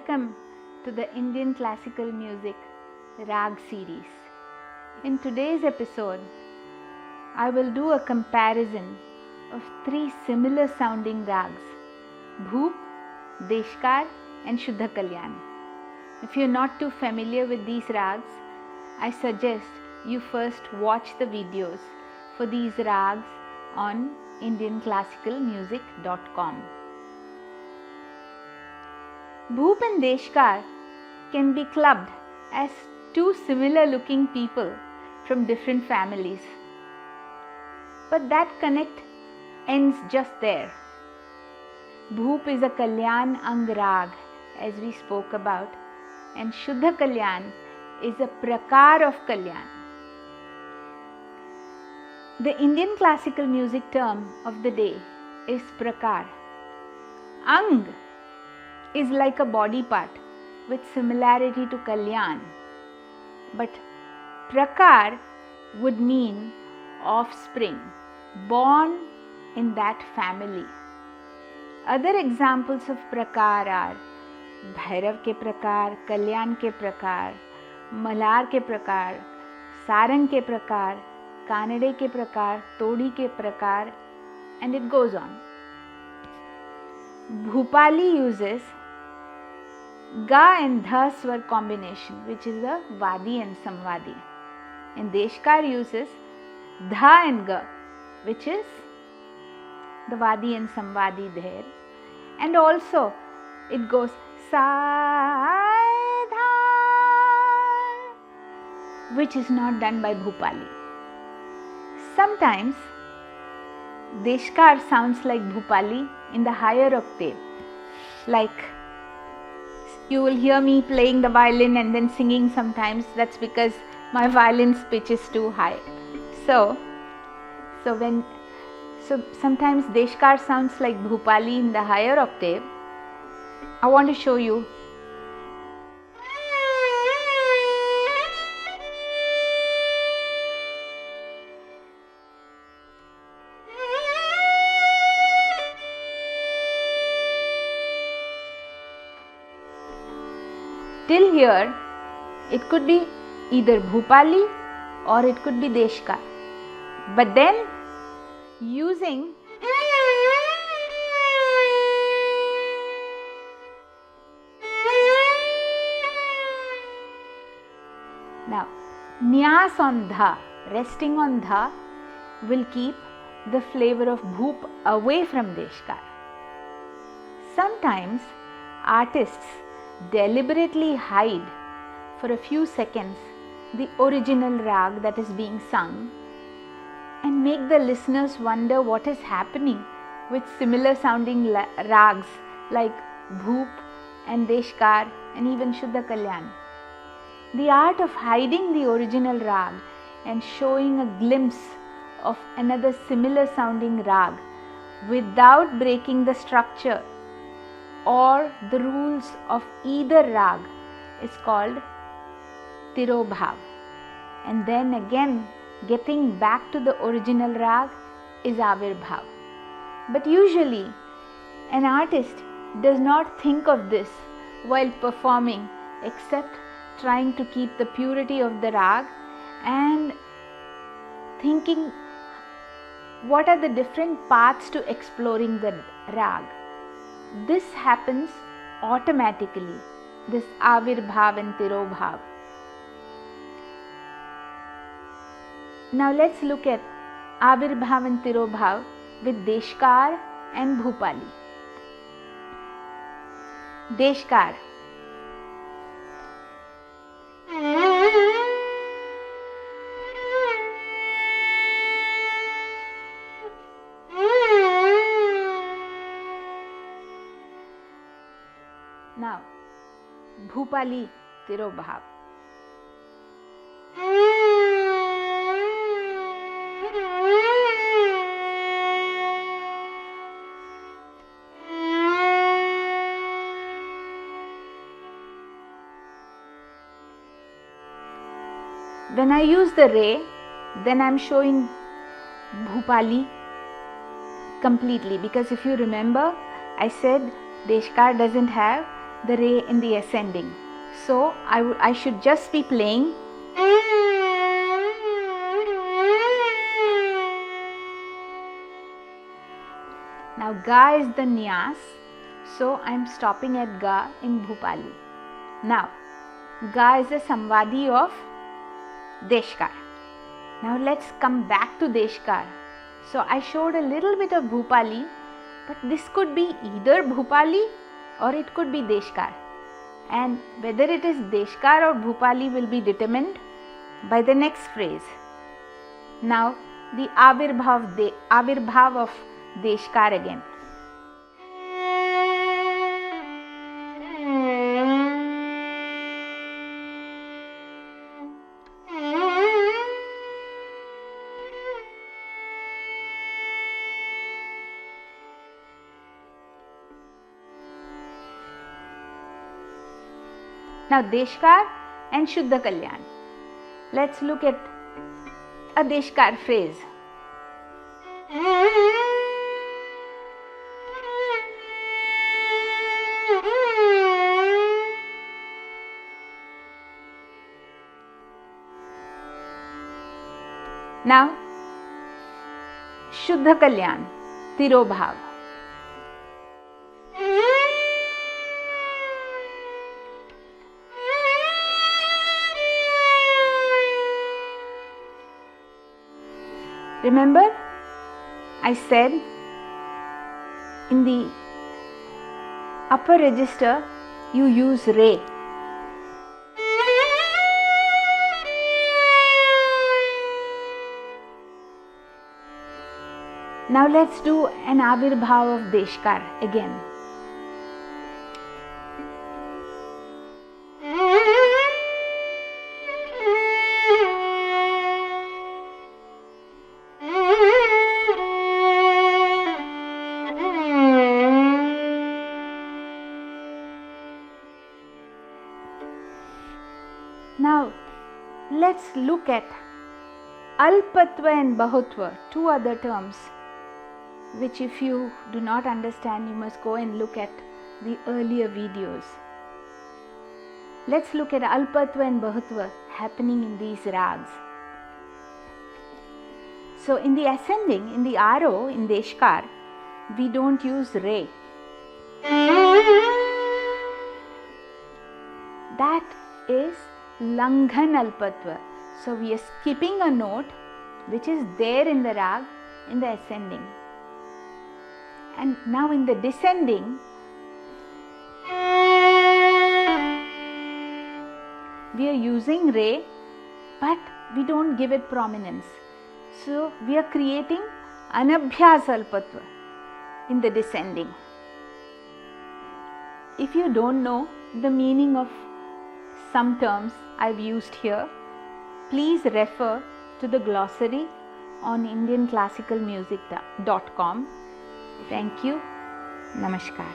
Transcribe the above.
Welcome to the Indian classical music Raag series. In today's episode, I will do a comparison of three similar sounding rags, Bhoop, Deshkar and Shuddh Kalyan. If you're not too familiar with these rags, I suggest you first watch the videos for these rags on indianclassicalmusic.com. Bhoop and Deshkar can be clubbed as two similar looking people from different families. But that connect ends just there. Bhoop is a Kalyan-ang rag, as we spoke about, and Shuddh Kalyan is a prakar of Kalyan. The Indian classical music term of the day is prakar. Ang is like a body part with similarity to Kalyan, but prakar would mean offspring, born in that family. Other examples of prakar are Bhairav ke prakar, Kalyan ke prakar, Malar ke prakar, Sarang ke prakar, Kanade ke prakar, Todi ke prakar, and it goes on. Bhupali uses Ga and Dha swar combination, which is the vadi and samvadi. And Deshkar uses Dha and Ga, which is the vadi and samvadi there. And also it goes Sa Dha, which is not done by Bhupali. Sometimes Deshkar sounds like Bhupali in the higher octave, like you will hear me playing the violin and then singing sometimes. That's because my violin's pitch is too high. So sometimes Deshkar sounds like Bhupali in the higher octave. I want to show you. Till here, it could be either Bhupali or it could be Deshkar. But then, using now nyaas on Dha, resting on Dha, will keep the flavor of Bhoop away from Deshkar. Sometimes artists deliberately hide for a few seconds the original rag that is being sung and make the listeners wonder what is happening with similar sounding rags like Bhoop and Deshkar and even Shuddh Kalyan. The art of hiding the original rag and showing a glimpse of another similar sounding rag without breaking the structure or the rules of either rag is called Tirobhav. And then again, getting back to the original rag is Avirbhav. But usually, an artist does not think of this while performing except trying to keep the purity of the rag and thinking what are the different paths to exploring the rag. This happens automatically, this Avirbhav and Tirobhav. Now let's look at Avirbhav and Tirobhav with Deshkar and Bhupali. Deshkar. Now, Bhupali Tirobhav. When I use the re, then I am showing Bhupali completely, because if you remember, I said Deshkar doesn't have the re in the ascending. So I should just be playing. Now ga is the nyaas, so I am stopping at ga in Bhopali. Now ga is the samvadi of Deshkar. Now let's come back to Deshkar. So I showed a little bit of Bhopali, but this could be either Bhopali or it could be Deshkar. And whether it is Deshkar or Bhopali will be determined by the next phrase. Now the avirbhav of Deshkar again. Now Deshkar and Shuddh Kalyan. Let's look at a Deshkar phrase. Now Shuddh Kalyan, Tirobhav. Remember, I said in the upper register you use re. Now let's do an avirbhav of Deshkar again. Now let's look at Alpatva and Bahutva, two other terms which if you do not understand you must go and look at the earlier videos. Let's look at Alpatva and Bahutva happening in these rags. So in the ascending, in the aro, in Deshkar, we don't use re. That is Langhan Alpatva. So we are skipping a note which is there in the rag in the ascending. And now in the descending, we are using re, but we don't give it prominence. So we are creating Anabhyas Alpatva in the descending. If you don't know the meaning of some terms I've used here, please refer to the glossary on indianclassicalmusic.com. Thank you. Namaskar.